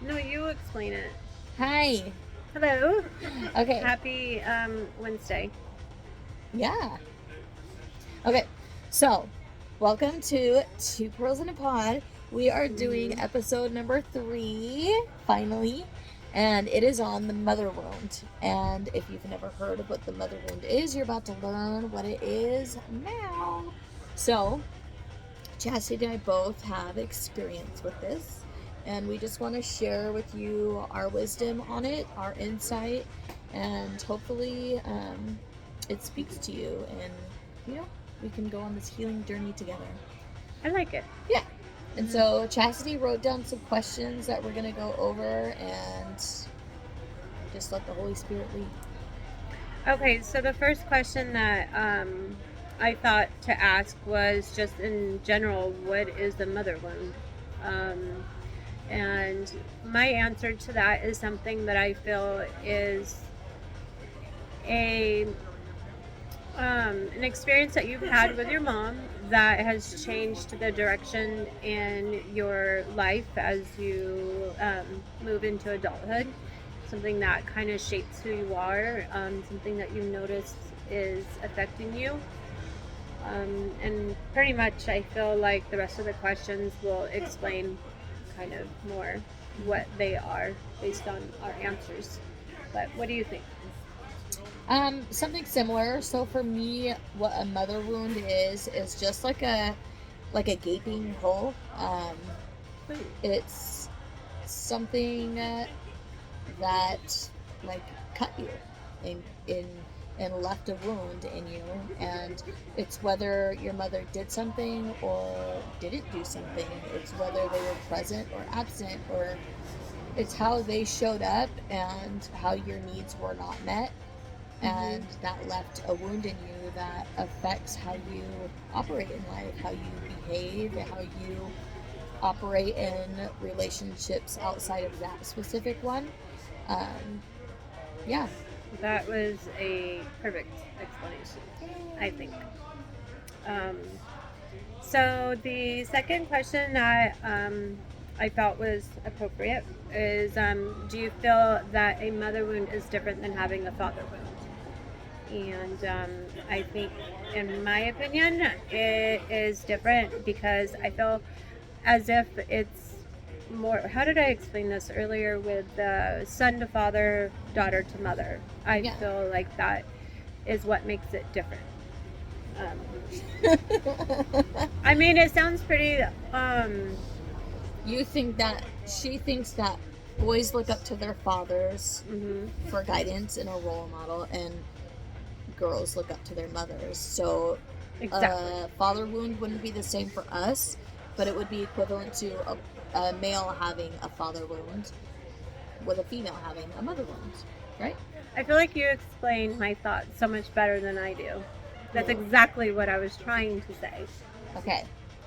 No, you explain it. Hi. Hello. Okay. Happy Wednesday. Yeah. Okay. So, welcome to Two Pearls in a Pod. We are doing Hmm. episode number 3, finally, and it is on the mother wound. And if you've never heard of what the mother wound is, you're about to learn what it is now. So, Chastity and I both have experience with this, and we just want to share with you our wisdom on it, our insight, and hopefully it speaks to you, and you know, we can go on this healing journey together. I like it. Yeah. And Hmm. so Chastity wrote down some questions that we're going to go over and just let the Holy Spirit lead. Okay, so the first question that I thought to ask was just in general, what is the mother wound? Um, and my answer to that is something that I feel is a an experience that you've had with your mom that has changed the direction in your life as you move into adulthood. Something that kind of shapes who you are, something that you notice is affecting you. And pretty much, I feel like the rest of the questions will explain kind of more what they are based on our answers. But what do you think? Something similar. So for me, what a mother wound is just like a gaping hole. Ooh. It's something that like cut you in and left a wound in you, and it's whether your mother did something or didn't do something. It's whether they were present or absent, or it's how they showed up and how your needs were not met, Mm-hmm. and that left a wound in you that affects how you operate in life, how you behave, how you operate in relationships outside of that specific one. Um, yeah. That was a perfect explanation, I think. Um, so the second question that I felt was appropriate is, do you feel that a mother wound is different than having a father wound? And I think, in my opinion, it is different because I feel as if it's more. How did I explain this earlier with the son to father, daughter to mother? I Yeah. feel like that is what makes it different. Um, I mean, it sounds pretty. You think that she thinks that boys look up to their fathers Mhm. for guidance and a role model, and girls look up to their mothers. So Exactly. a father wound wouldn't be the same for us, but it would be equivalent to a male having a father wound with a female having a mother wound, right? I feel like you explain my thoughts so much better than I do. That's Cool. exactly what I was trying to say. Okay.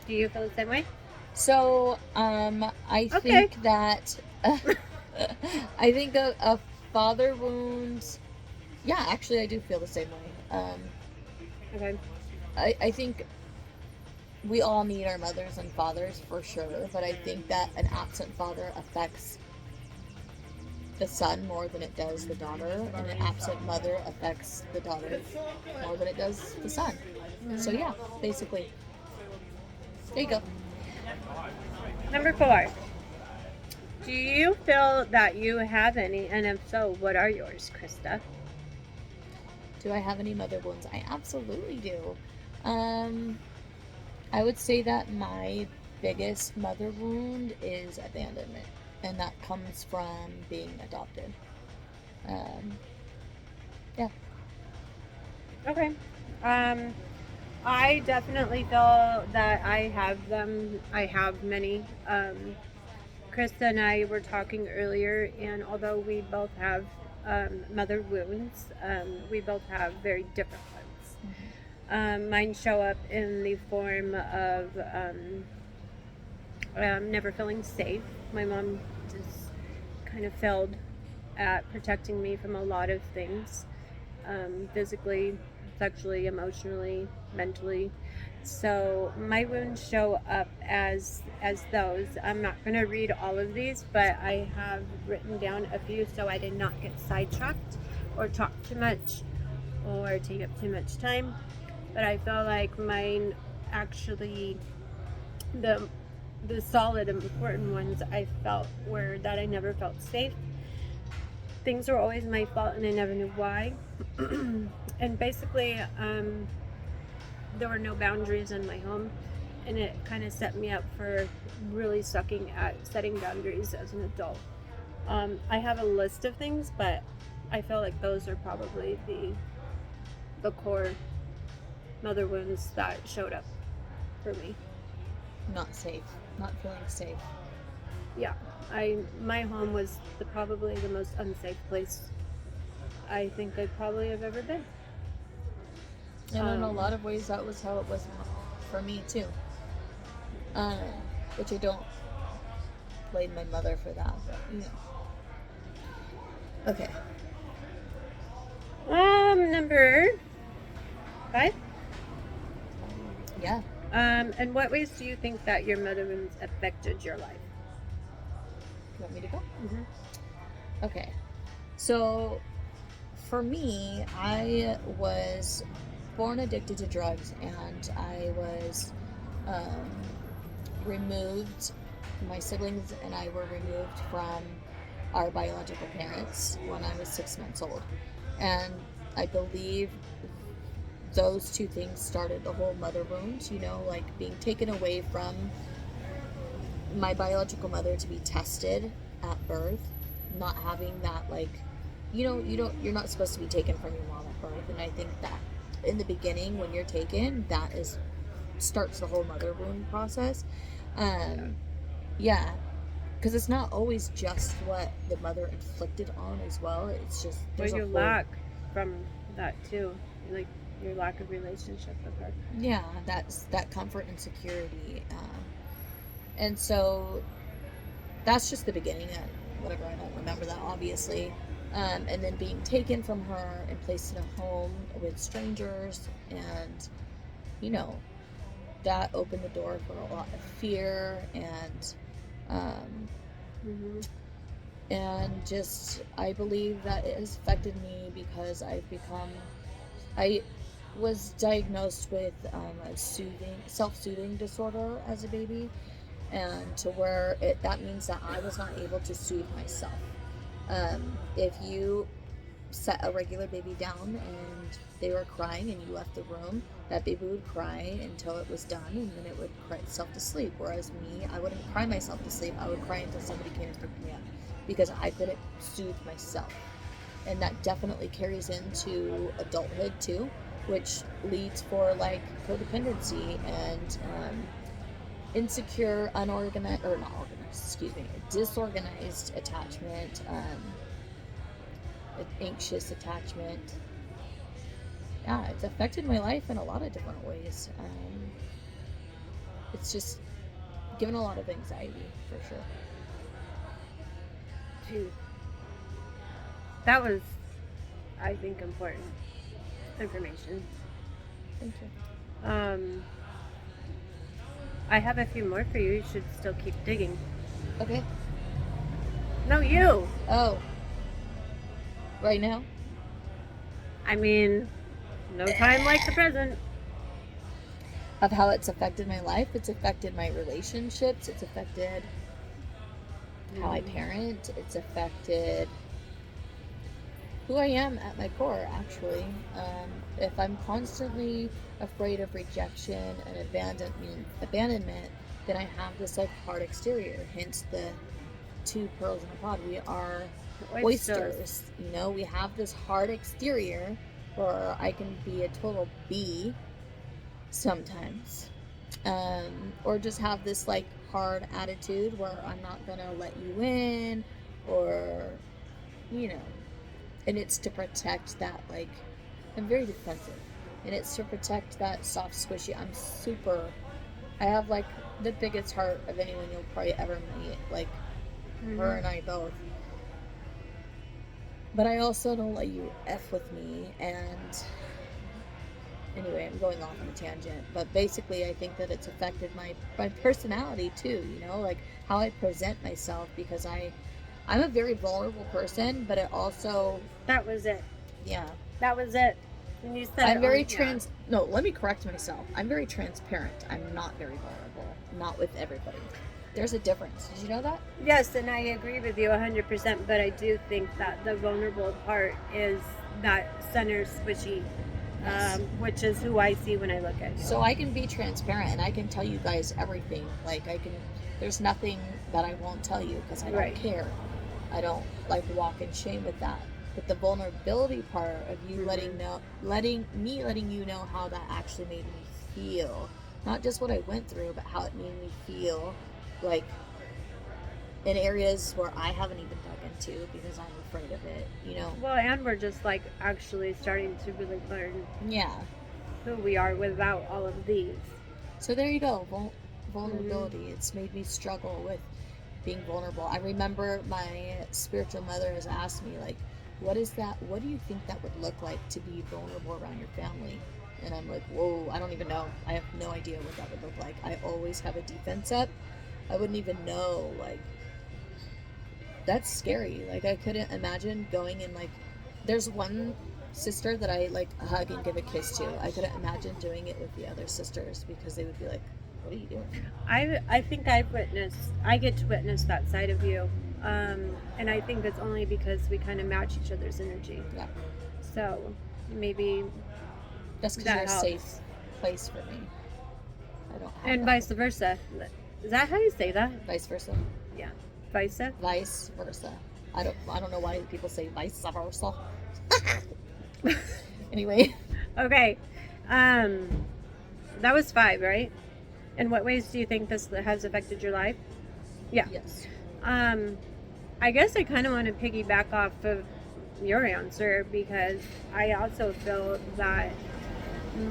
Do you feel the same way? So, I Okay. think that I think a father wound. Yeah, actually, I do feel the same way. Okay. I think we all need our mothers and fathers for sure, but I think that an absent father affects the son more than it does the daughter, and an absent mother affects the daughter more than it does the son. So Mhm. yeah, basically, there you go. Number 4. Do you feel that you have any, and if so, what are yours, Krista? Do I have any mother wounds? I absolutely do. Um, I would say that my biggest mother wound is abandonment, and that comes from being adopted. Um, yeah. Okay. Um, I definitely feel that I have them. I have many. Krista and I were talking earlier, and although we both have mother wounds, we both have very different ones. Mhm. Mine show up in the form of never feeling safe. My mom just kind of failed at protecting me from a lot of things, physically, sexually, emotionally, mentally. So my wounds show up as those. I'm not going to read all of these, but I have written down a few so I did not get sidetracked or talk too much or take up too much time. But I feel like mine actually the the solid and important ones I felt were that I never felt safe. Things were always my fault and I never knew why. And basically, there were no boundaries in my home, and it kind of set me up for really sucking at setting boundaries as an adult. I have a list of things, but I feel like those are probably the core mother wounds that showed up for me. Not safe. Not feeling safe. Yeah, my home was probably the most unsafe place I think I probably have ever been. And in a lot of ways, that was how it was for me too. Um, which I don't blame my mother for that, but you know. Okay. Number 5. Yeah. In what ways do you think that your mother wounds affected your life? You want me to go? Mm-hmm. Okay. So, for me, I was born addicted to drugs, and I was um, removed. My siblings and I were removed from our biological parents when I was 6 months old, and I believe those two things started the whole mother wound. You know, like being taken away from my biological mother to be tested at birth, not having that, like, you're not supposed to be taken from your mom at birth. And I think that in the beginning, when you're taken, that is starts the whole mother wound process. Yeah, because it's not always just what the mother inflicted on as well. It's just Well, there's a you whole, lack from that too, like your lack of relationship with her. yeah, that's that comfort and security, and so that's just the beginning. Whatever, I don't remember that obviously. And then being taken from her and placed in a home with strangers, and you know, that opened the door for a lot of fear um, Mm-hmm. and just I believe that it has affected me because I was diagnosed with a self-soothing disorder as a baby, and to where that means that I was not able to soothe myself. If you set a regular baby down and they were crying and you left the room, that baby would cry until it was done, and then it would cry itself to sleep. Whereas me, I wouldn't cry myself to sleep. I would cry until somebody came and picked me up because I couldn't soothe myself. And that definitely carries into adulthood too, which leads for like codependency and insecure, unorganized, or not organized, excuse me, disorganized attachment, anxious attachment. Yeah, it's affected my life in a lot of different ways. It's just given a lot of anxiety for sure. Gee, that was, I think, important information. Thank you. I have a few more for you. You should still keep digging. Okay. No, you. Oh. Right now? I mean, no time like the present. Of how it's affected my life, it's affected my relationships, it's affected how I parent, it's affected who I am at my core, actually. If I'm constantly afraid of rejection and abandonment, then I have this like hard exterior, hence the 2 pearls in a pod. We are oysters, you know. We have this hard exterior where I can be a total B sometimes, or just have this like hard attitude where I'm not gonna let you in, or you know. And it's to protect that, like, I'm very defensive, and it's to protect that soft, squishy. I have like the biggest heart of anyone you'll probably ever meet, like her and I both. But I also don't let you F with me, and anyway, I'm going off on a tangent, but basically I think that it's affected my personality too, you know, like how I present myself, because I'm a very vulnerable person, but it also, That was it. yeah, That was it. And you said I'm it very on- no, let me correct myself. I'm very transparent. I'm not very vulnerable. Not with everybody. There's a difference. Did you know that? Yes, and I agree with you 100%, but I do think that the vulnerable part is that center squishy, Yes. which is who I see when I look at you. So I can be transparent and I can tell you guys everything. Like there's nothing that I won't tell you because I don't Right. care. I don't like walk in shame with that. But the vulnerability part of you letting you know how that actually made me feel, not just what I went through, but how it made me feel, like in areas where I haven't even dug into because I'm afraid of it, you know. Well, and we're just like actually starting to really learn Yeah. who we are without all of these. So there you go. Vulnerability. It's made me struggle with being vulnerable. I remember my spiritual mother has asked me, like, what is that? What do you think that would look like to be vulnerable around your family? And I'm like, whoa, I don't even know. I have no idea what that would look like. I always have a defense up. I wouldn't even know. Like, that's scary. Like, I couldn't imagine going in, like, there's one sister that I like hug and give a kiss to. I couldn't imagine doing it with the other sisters because they would be like, what are you doing? I think I get to witness that side of you. And I think it's only because we kind of match each other's energy. Yeah. So maybe That's because that you're a helps. safe place for me. I don't have And that. vice versa. Is that how you say that? Vice versa. Vice? Vice versa. I don't know why people say vice versa. Anyway. Okay. That was 5, right? In what ways do you think this has affected your life? Yeah. Yes. I guess I kind of want to piggyback off of your answer because I also feel that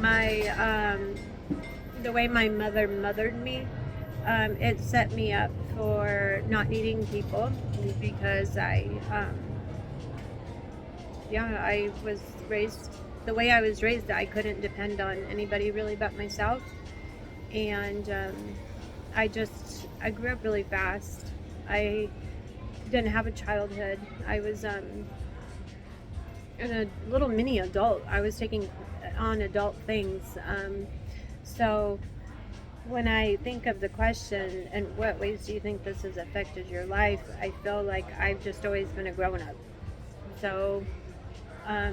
my the way my mother mothered me, it set me up for not needing people because I was raised the way I was raised. I couldn't depend on anybody really but myself, and I grew up really fast. I didn't have a childhood. I was in a little mini adult. I was taking on adult things. So when I think of the question, and what ways do you think this has affected your life, I feel like I've just always been a grown up. So I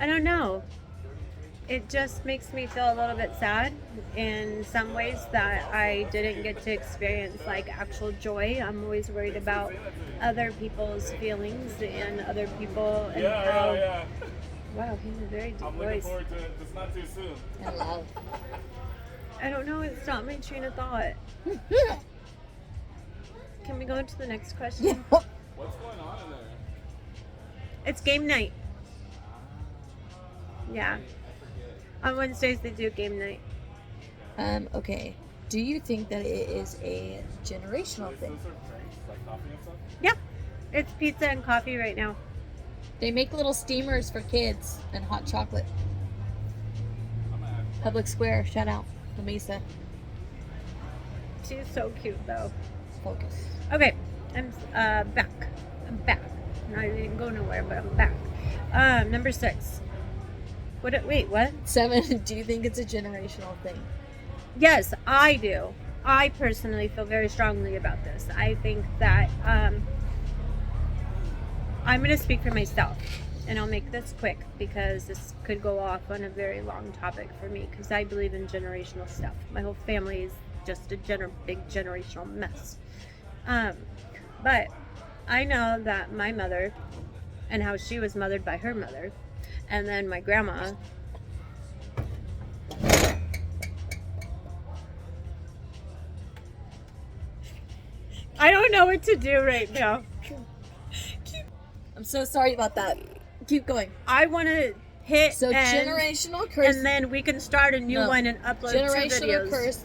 don't know. It just makes me feel a little bit sad in some ways that I didn't get to experience like actual joy. I'm always worried about other people's feelings and other people and how. Yeah. Wow, he's a very deep I'm looking voice. forward to it. It's not too soon. I love. I don't know. It's not my train of thought. Can we go into the next question? Yeah. What's going on in there? It's game night. Yeah. I forget. On Wednesdays they do game night. Okay. Do you think that it is a generational Is thing? those are drinks, like coffee and stuff? It's pizza and coffee right now. They make little steamers for kids and hot chocolate. I'm gonna add Public Square, shout out the Mesa. She's so cute though. Focus. Okay, I'm back. I'm back. No, I didn't go nowhere, but I'm back. Number 6. Wait, what? 7. Do you think it's a generational thing? Yes, I do. I personally feel very strongly about this. I think that I'm going to speak for myself, and I'll make this quick because this could go off on a very long topic for me because I believe in generational stuff. My whole family is just a big generational mess. But I know that my mother and how she was mothered by her mother, and then my grandma. I don't know what to do right now. I'm so sorry about that. Keep going. I want to hit So end, generational curse. and then we can start a new No. one and upload 2 generational videos. curse.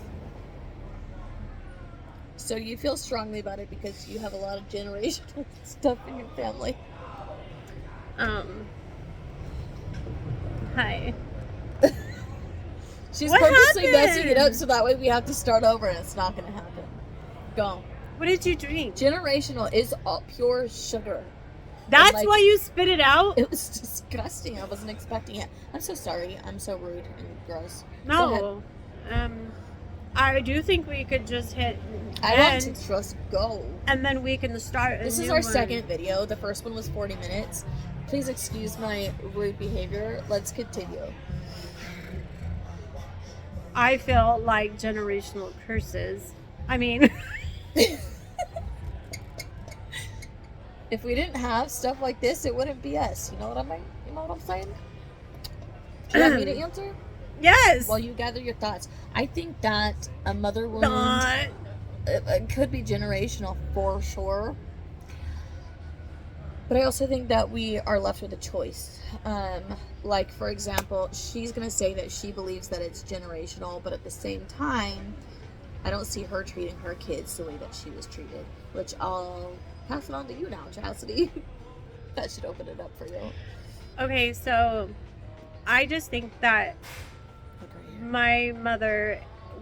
So you feel strongly about it because you have a lot of generational stuff in your family. Hi. She's What purposely messing it up happened? so that way we have to start over and it's not going to happen. Go. What did you drink? Generational is all pure sugar. That's like- why you spit it out? It was disgusting. I wasn't expecting it. I'm so sorry. I'm so rude and gross. Go No. I do think we could just hit I want end, to just go. and then we can start a This is new our one. second video. The first one was 40 minutes. Please excuse my rude behavior. Let's continue. I feel like generational curses. I mean, If we didn't have stuff like this, it wouldn't be us. You know what I mean? You know what I'm saying? Do you want me to answer? yes. While you gather your thoughts. I think that a mother wound Not. it could be generational for sure. But I also think that we are left with a choice. Like, for example, she's going to say that she believes that it's generational, but at the same time, I don't see her treating her kids the way that she was treated, which I'll pass it on to you now, Chastity. That should open it up for you. Okay, so I just think that Okay. my mother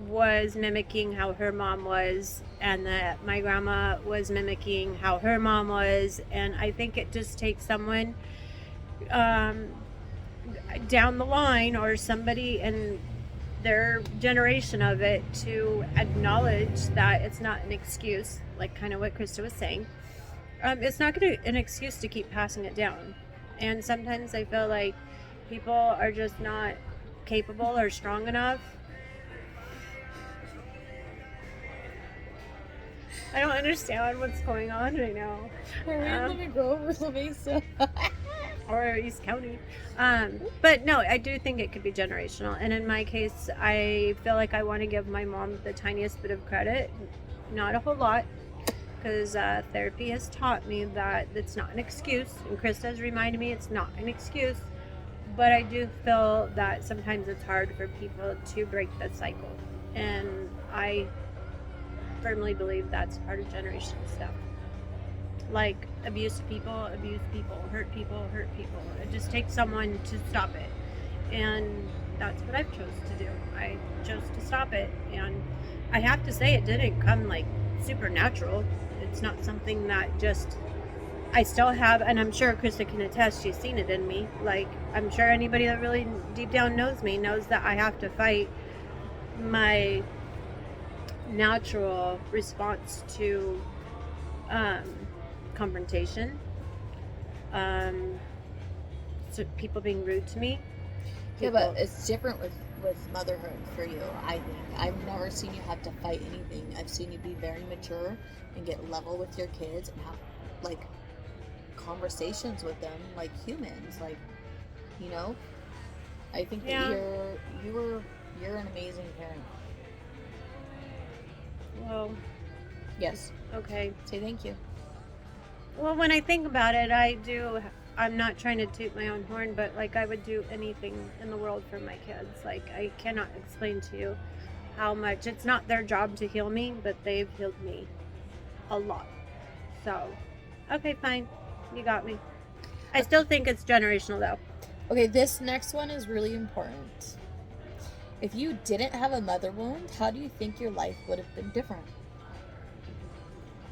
was mimicking how her mom was, and that my grandma was mimicking how her mom was, and I think it just takes someone down the line or somebody in their generation of it to acknowledge that it's not an excuse, like kind of what Krista was saying. It's not an excuse to keep passing it down, and sometimes I feel like people are just not capable or strong enough. I don't understand what's going on right now. Are we in Living Grove or something? So Or East County. But no, I do think it could be generational. And in my case, I feel like I want to give my mom the tiniest bit of credit. Not a whole lot. Because therapy has taught me that it's not an excuse. And Krista has reminded me it's not an excuse. But I do feel that sometimes it's hard for people to break the cycle. And I firmly believe that's part of generational stuff. Like abuse people, hurt people. It just takes someone to stop it. And that's what I've chose to do. I chose to stop it. And I have to say it didn't come like supernatural. It's not something that just I still have, and I'm sure Krista can attest, she's seen it in me. Like, I'm sure anybody that really deep down knows me knows that I have to fight my natural response to confrontation, so people being rude to me. yeah, but it's different with motherhood for you. I think I've never seen you have to fight anything. I've seen you be very mature and get level with your kids and have like conversations with them like humans. Like, you know, I think that you're an amazing parent. Well, Yes. okay. Say thank you. Well, when I think about it, I'm not trying to toot my own horn, but like I would do anything in the world for my kids. Like, I cannot explain to you how much. It's not their job to heal me, but they've healed me a lot. So, okay, fine. You got me. I still think it's generational though. Okay, this next one is really important. If you didn't have a mother wound, how do you think your life would have been different?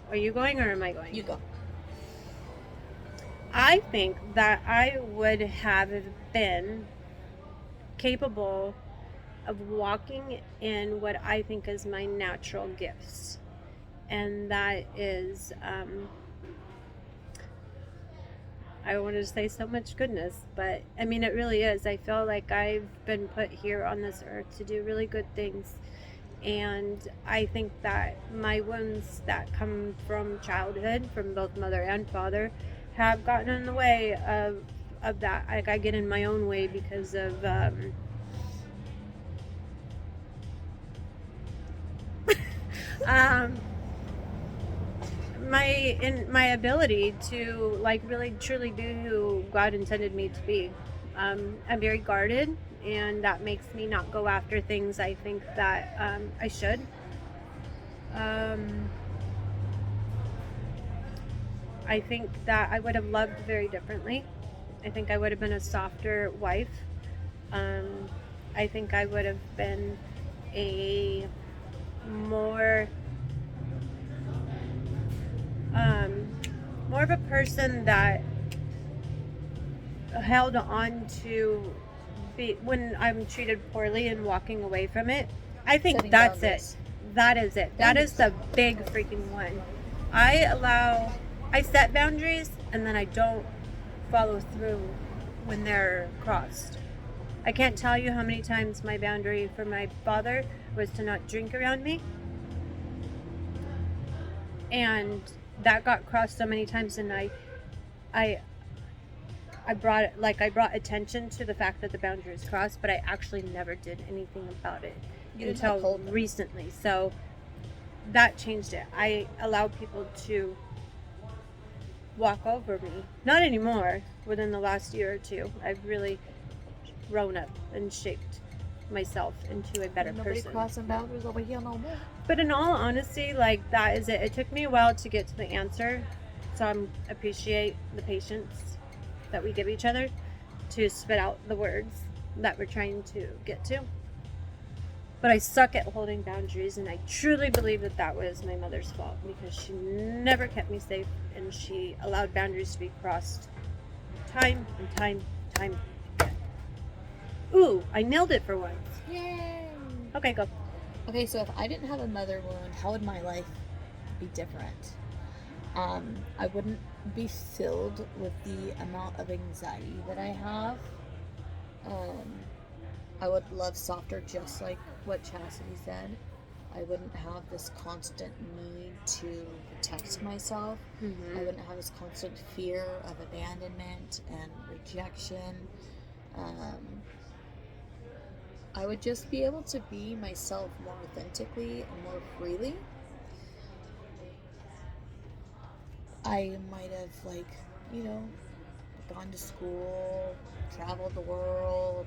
Are you going or am I going? You go. I think that I would have been capable of walking in what I think is my natural gifts. And that is, I wanted to say so much goodness, but I mean, it really is. I feel like I've been put here on this earth to do really good things. And I think that my wounds that come from childhood, from both mother and father, have gotten in the way of that. Like, I get in my own way because of my ability to like really truly be who God intended me to be. I'm very guarded, and that makes me not go after things I think that I should. I think that I would have loved very differently. I think I would have been a softer wife. I I think I would have been a more more of a person that held on to be when I'm treated poorly and walking away from it. I think Setting that's boundaries. it. That is it. That is the big freaking one. I set boundaries and then I don't follow through when they're crossed. I can't tell you how many times my boundary for my father was to not drink around me. And that got crossed so many times, and I brought attention to the fact that the boundary was crossed, but I actually never did anything about it You didn't until uphold them. recently. So that changed it. I allow people to walk over me. Not anymore. Within the last year or two, I've really grown up and shaped myself into a better Nobody person. crossing boundaries over here no more. But in all honesty, like, that is it. It took me a while to get to the answer, so I appreciate the patience that we give each other to spit out the words that we're trying to get to. But I suck at holding boundaries, and I truly believe that that was my mother's fault, because she never kept me safe, and she allowed boundaries to be crossed time and time again. Ooh, I nailed it for once. Yay! Okay, go. Okay, so if I didn't have a mother wound, how would my life be different? I wouldn't be filled with the amount of anxiety that I have. I would love softer, just like what Chastity said. I wouldn't have this constant need to protect myself. I wouldn't have this constant fear of abandonment and rejection. I would just be able to be myself more authentically and more freely. I might have, like, gone to school, traveled the world.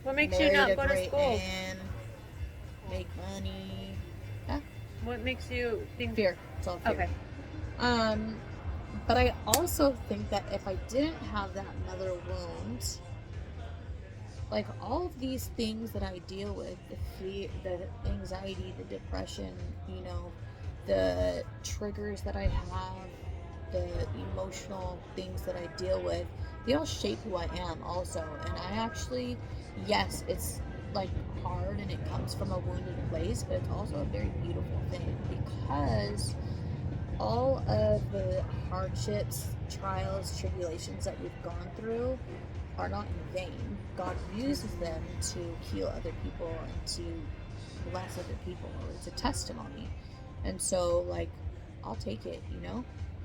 What makes you married not a go to great school? man, make money. What makes you think? Fear. It's all fear. Okay. But I also think that if I didn't have that mother wound, like, all of these things that I deal with, the fear, the anxiety, the depression, the triggers that I have, the emotional things that I deal with, they all shape who I am also. And I actually, yes, it's like hard and it comes from a wounded place, but it's also a very beautiful thing, because all of the hardships, trials, tribulations that we've gone through are not in vain. God uses them to heal other people and to bless other people. It's a testimony. And so, like, I'll take it,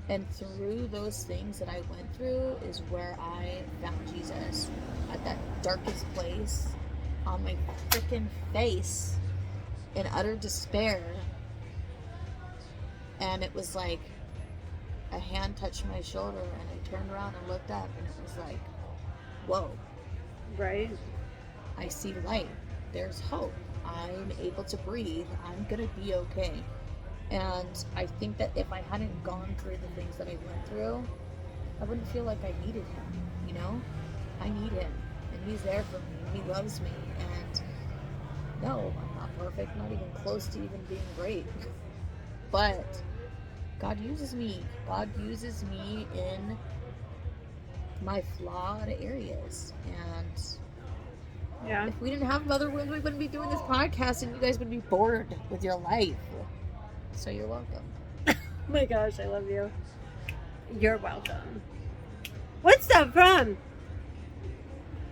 And through those things that I went through is where I found Jesus, at that darkest place, on my freaking face, in utter despair. And it was like a hand touched my shoulder, and I turned around and looked up, and it was like, whoa, Right. I see light. There's hope. I'm able to breathe. I'm gonna be okay. And I think that if I hadn't gone through the things that I went through, I wouldn't feel like I needed him, I need him, and he's there for me. He loves me, and no, I'm not perfect, not even close to even being great. But God uses me. God uses me in my flawed areas. And Yeah. if we didn't have mother wounds, we wouldn't be doing this podcast, and you guys would be bored with your life. So you're welcome. Oh my gosh, I love you. You're welcome. What's that from?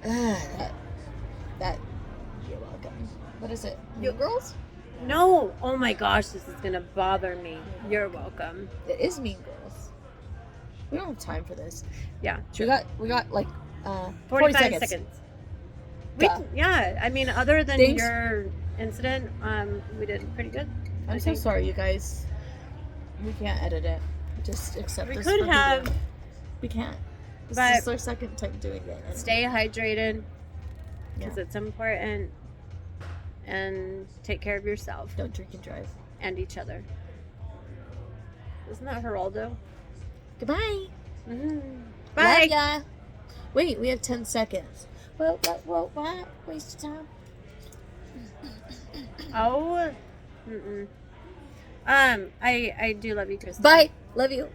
that you're welcome. What is it? New Girls? No. Oh my gosh, this is gonna bother me. You're welcome. It is Mean Girls. We don't have time for this. Yeah. We got like 45 40 seconds. Duh. Yeah. I mean, other than Thanks. your incident, we did pretty good. I'm so sorry, you guys. We can't edit it. Just accept We this. could for who have, we are. We can't. This but is our second time doing it. and- stay hydrated because Yeah. it's important, and take care of yourself Don't drink and drive. and each other. Isn't that Geraldo? Goodbye. Mm-hmm. Love Bye. ya. Wait, we have 10 seconds. What? Waste of time. Oh. Mm-mm. I do love you, Kristen. Bye. Love you.